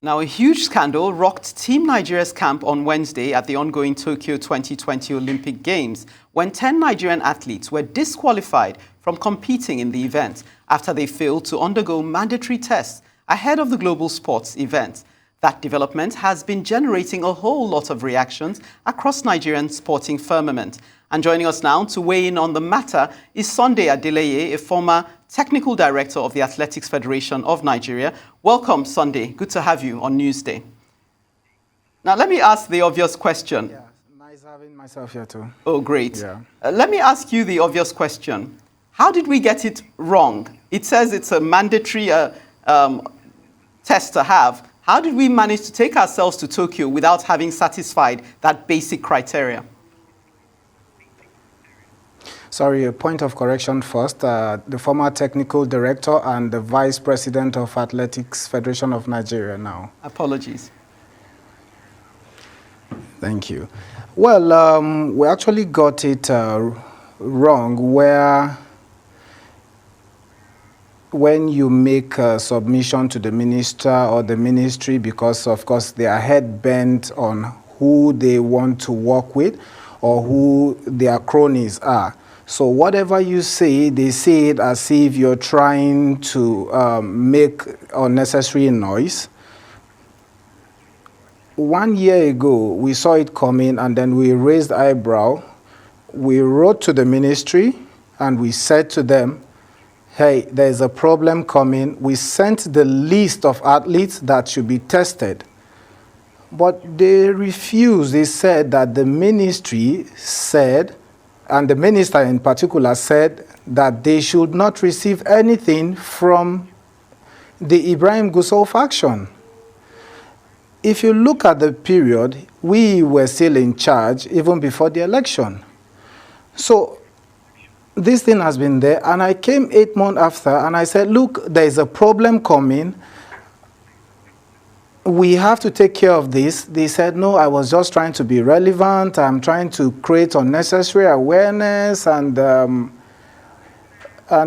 Now, a huge scandal rocked Team Nigeria's camp on Wednesday at the ongoing Tokyo 2020 Olympic Games when 10 Nigerian athletes were disqualified from competing in the event after they failed to undergo mandatory tests ahead of the global sports event. That development has been generating a whole lot of reactions across Nigerian sporting firmament. And joining us now to weigh in on the matter is Sunday ADELEYE, a former Technical Director of the Athletics Federation of Nigeria. Welcome, Sunday. Good to have you on Newsday. Now, let me ask the obvious question. Yeah, nice having myself here too. Oh, great. Yeah. Let me ask you the obvious question. How did we get it wrong? It says it's a mandatory test to have. How did we manage to take ourselves to Tokyo without having satisfied that basic criteria? Sorry, a point of correction first. The former technical director and the vice president of Athletics Federation of Nigeria now. Apologies. Thank you. Well, we actually got it wrong where when you make a submission to the minister or the ministry, because of course they are head bent on who they want to work with or who their cronies are. So whatever you say, they say it as if you're trying to make unnecessary noise. 1 year ago, we saw it coming and then we raised eyebrow. We wrote to the ministry and we said to them, hey, there's a problem coming. We sent the list of athletes that should be tested. But they refused. They said that the ministry said, and the minister in particular said that they should not receive anything from the Ibrahim Gusau faction. If you look at the period, we were still in charge even before the election. So this thing has been there, and I came 8 months after, and I said, look, there is a problem coming. We have to take care of this. They said, no, I was just trying to be relevant. I'm trying to create unnecessary awareness, and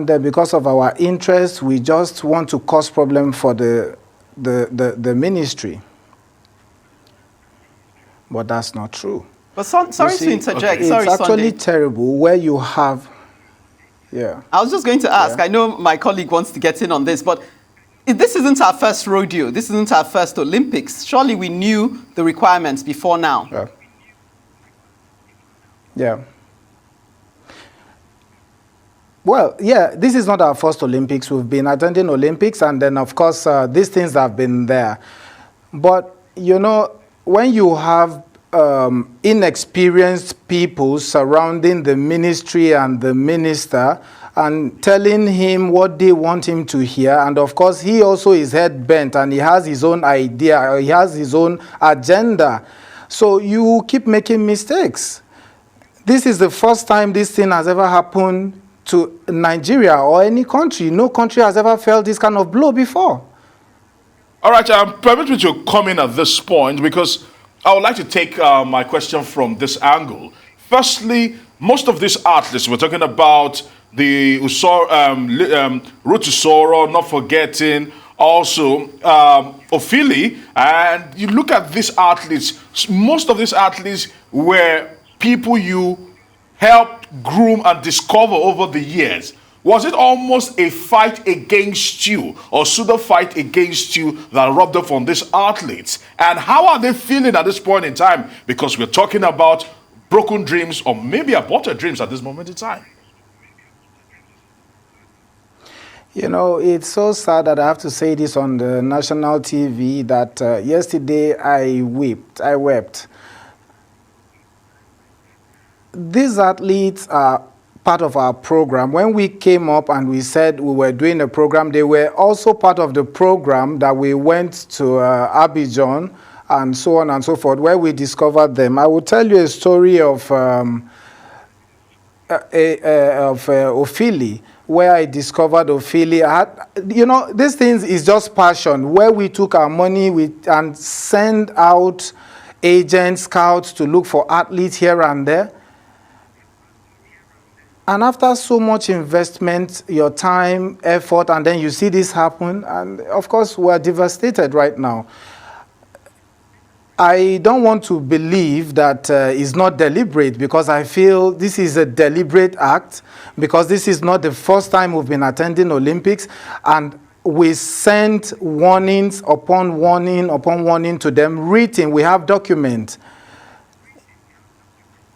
because of our interest, we just want to cause problem for the ministry. But that's not true. But sorry to interject. Okay. Sorry, it's actually Sunday. terrible where you have, yeah. I was just going to ask. Yeah. I know my colleague wants to get in on this, but this isn't our first rodeo. This isn't our first Olympics. Surely we knew the requirements before now. Yeah. Yeah. Well, yeah, this is not our first Olympics. We've been attending Olympics, and then, of course, these things have been there. But, you know, when you have inexperienced people surrounding the ministry and the minister, and telling him what they want him to hear. And of course, he also is head bent and he has his own idea, or he has his own agenda. So you keep making mistakes. This is the first time this thing has ever happened to Nigeria or any country. No country has ever felt this kind of blow before. All right, permit me to come in at this point because I would like to take my question from this angle. Firstly, most of these athletes, we're talking about the Road to Soro, not forgetting also Ophili, and you look at these athletes, most of these athletes were people you helped groom and discover over the years. Was it almost a fight against you or pseudo fight against you that rubbed off on these athletes? And how are they feeling at this point in time? Because we're talking about broken dreams or maybe aborted dreams at this moment in time. You know, it's so sad that I have to say this on the national TV that yesterday I wept. These athletes are part of our program. When we came up and we said we were doing a program, they were also part of the program that we went to Abidjan and so on and so forth, where we discovered them. I will tell you a story of Ophili, where I discovered Ophili. You know, these things is just passion, where we took our money and send out agents, scouts to look for athletes here and there. And after so much investment, your time, effort, and then you see this happen, and of course, we're devastated right now. I don't want to believe that it's not deliberate, because I feel this is a deliberate act, because this is not the first time we've been attending Olympics, and we sent warnings upon warning upon warning to them, written. We have documents.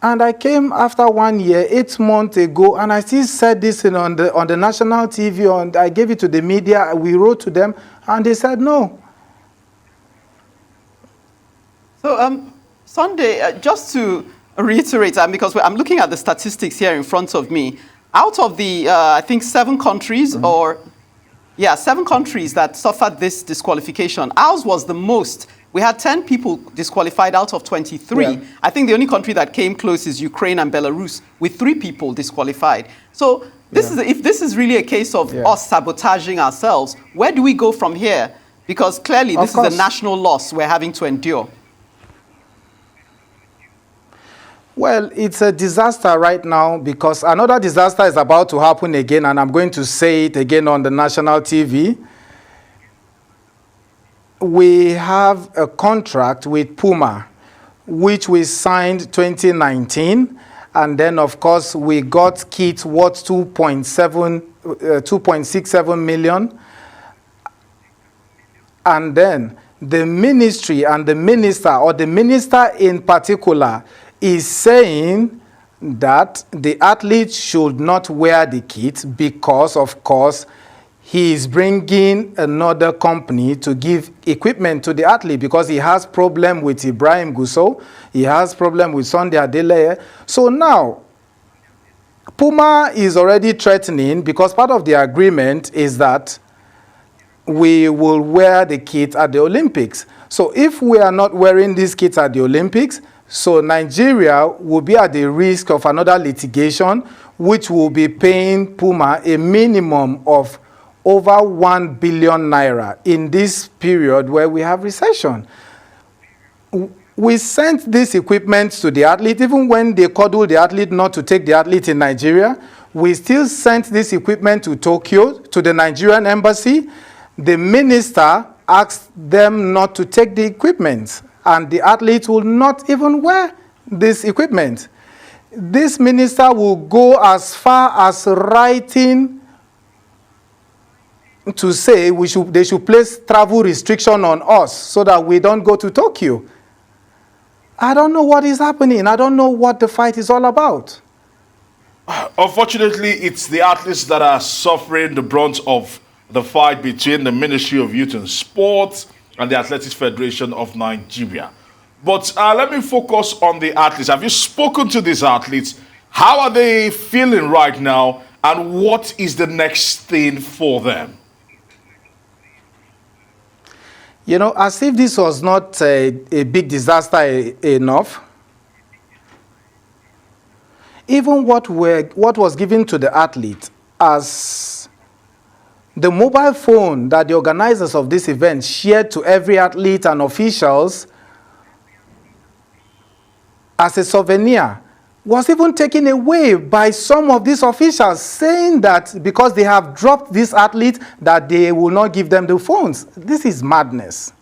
And I came after 1 year, 8 months ago, and I still said this on the national TV, and I gave it to the media. We wrote to them, and they said no. So, Sunday, just to reiterate, because I'm looking at the statistics here in front of me, out of the, I think, 7 countries, mm-hmm. 7 countries that suffered this disqualification, ours was the most. We had 10 people disqualified out of 23. Yeah. I think the only country that came close is Ukraine and Belarus, with 3 people disqualified. So if this is really a case of us sabotaging ourselves, where do we go from here? Because clearly this is a national loss we're having to endure. Well, it's a disaster right now, because another disaster is about to happen again, and I'm going to say it again on the national TV. We have a contract with Puma, which we signed 2019, and then, of course, we got kits worth 2.67 million. And then the ministry and the minister, or the minister in particular, is saying that the athlete should not wear the kit because, of course, he is bringing another company to give equipment to the athlete, because he has problem with Ibrahim Gusso, he has problem with Sunday ADELEYE. So now, Puma is already threatening, because part of the agreement is that we will wear the kit at the Olympics. So if we are not wearing these kits at the Olympics, so Nigeria will be at the risk of another litigation, which will be paying Puma a minimum of over 1 billion naira in this period where we have recession. We sent this equipment to the athlete, even when they coddled the athlete not to take the athlete in Nigeria. We still sent this equipment to Tokyo, to the Nigerian embassy. The minister asked them not to take the equipment, and the athletes will not even wear this equipment. This minister will go as far as writing to say they should place travel restriction on us so that we don't go to Tokyo. I don't know what is happening. I don't know what the fight is all about. Unfortunately, it's the athletes that are suffering the brunt of the fight between the Ministry of Youth and Sports and the Athletics Federation of Nigeria. But let me focus on the athletes. Have you spoken to these athletes? How are they feeling right now? And what is the next thing for them? You know, as if this was not a big disaster enough, even what was given to the athlete as the mobile phone that the organizers of this event shared to every athlete and officials as a souvenir was even taken away by some of these officials, saying that because they have dropped this athlete, that they will not give them the phones. This is madness.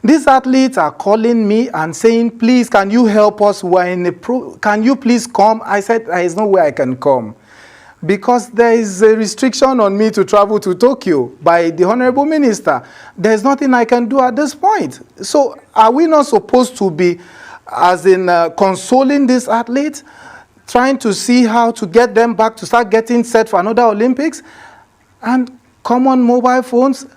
These athletes are calling me and saying, please, can you help us? We're in can you please come? I said, there is no way I can come, because there is a restriction on me to travel to Tokyo by the Honorable Minister. There's nothing I can do at this point. So are we not supposed to be, as in consoling these athletes, trying to see how to get them back to start getting set for another Olympics? And common mobile phones,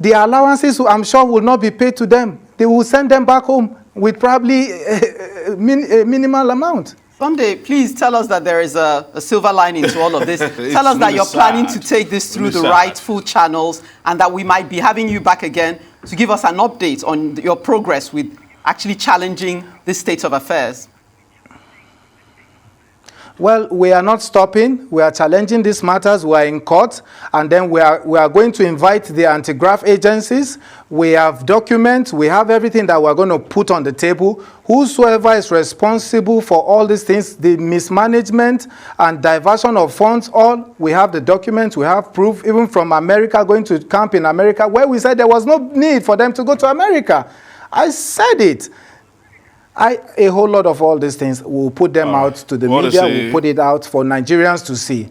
the allowances, I'm sure, will not be paid to them. They will send them back home with probably a minimal amount. Sunday, please tell us that there is a silver lining to all of this. Tell us that you're planning to take this through the rightful channels, and that we might be having you back again to give us an update on your progress with actually challenging this state of affairs. Well, we are not stopping. We are challenging these matters. We are in court, and then we are going to invite the anti-graft agencies. We have documents. We have everything that we are going to put on the table. Whosoever is responsible for all these things, the mismanagement and diversion of funds, all, we have the documents. We have proof, even from America, going to camp in America, where we said there was no need for them to go to America. I said it. A whole lot of all these things, we'll put them out to the media, we'll put it out for Nigerians to see.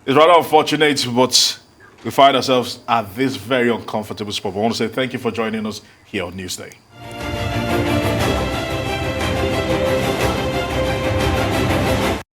It's rather unfortunate, but we find ourselves at this very uncomfortable spot. I want to say thank you for joining us here on Newsday.